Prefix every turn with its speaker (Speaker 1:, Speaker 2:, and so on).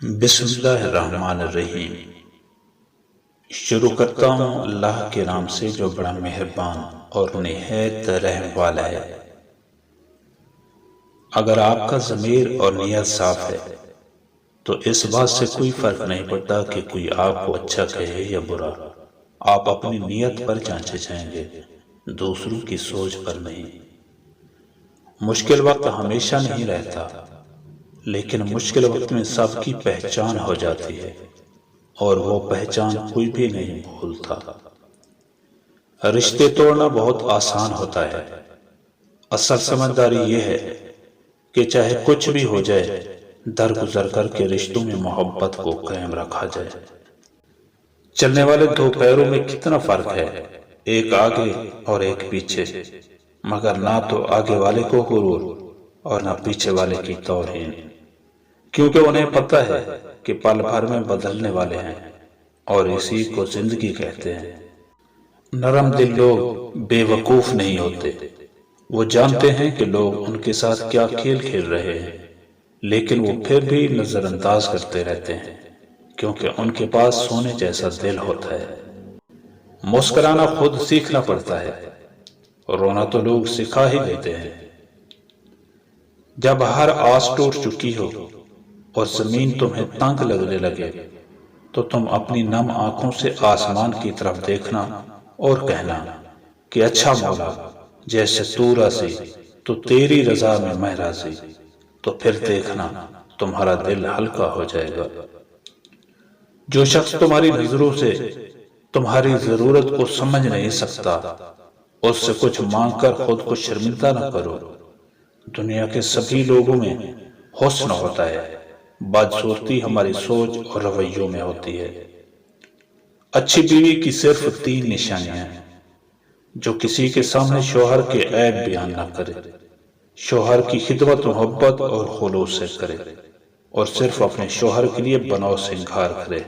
Speaker 1: بسم اللہ الرحمن الرحیم۔ شروع کرتا ہوں اللہ کے نام سے جو بڑا مہربان اور نہایت رحم والا ہے۔ اگر آپ کا ضمیر اور نیت صاف ہے تو اس بات سے کوئی فرق نہیں پڑتا کہ کوئی آپ کو اچھا کہے یا برا۔ آپ اپنی نیت پر جانچے جائیں گے، دوسروں کی سوچ پر نہیں۔ مشکل وقت ہمیشہ نہیں رہتا، لیکن مشکل وقت میں سب کی پہچان ہو جاتی ہے، اور وہ پہچان کوئی بھی نہیں بھولتا۔ رشتے توڑنا بہت آسان ہوتا ہے، اصل سمجھداری یہ ہے کہ چاہے کچھ بھی ہو جائے، درگزر کر کے رشتوں میں محبت کو قائم رکھا جائے۔ چلنے والے دو پیروں میں کتنا فرق ہے، ایک آگے اور ایک پیچھے، مگر نہ تو آگے والے کو غرور اور نہ پیچھے والے کی توہین، کیونکہ انہیں پتہ ہے کہ پل بھر میں بدلنے والے ہیں، اور اسی کو زندگی کہتے ہیں۔ نرم دل لوگ بے وقوف نہیں ہوتے، وہ جانتے ہیں کہ لوگ ان کے ساتھ کیا کھیل کھیل رہے ہیں، لیکن وہ پھر بھی نظر انداز کرتے رہتے ہیں، کیونکہ ان کے پاس سونے جیسا دل ہوتا ہے۔ مسکرانا خود سیکھنا پڑتا ہے، رونا تو لوگ سکھا ہی لیتے ہیں۔ جب ہر آس ٹوٹ چکی ہو اور زمین تمہیں تنگ لگنے لگے تو تم اپنی نم آنکھوں سے آسمان کی طرف دیکھنا اور کہنا کہ اچھا مولا، جیسے تو راضی تو تیری رضا میں میں راضی، تو پھر دیکھنا تمہارا دل ہلکا ہو جائے گا۔ جو شخص تمہاری نظروں سے تمہاری ضرورت کو سمجھ نہیں سکتا، اس سے کچھ مانگ کر خود کو شرمندہ نہ کرو۔ دنیا کے سبھی لوگوں میں حسن ہوتا ہے، بدصورتی ہماری سوچ اور رویوں میں ہوتی ہے۔ اچھی بیوی کی صرف 3 نشانیاں ہیں: جو کسی کے سامنے شوہر کے عیب بیان نہ کرے، شوہر کی خدمت محبت اور خلوص سے کرے، اور صرف اپنے شوہر کے لیے بناؤ سنگھار کرے۔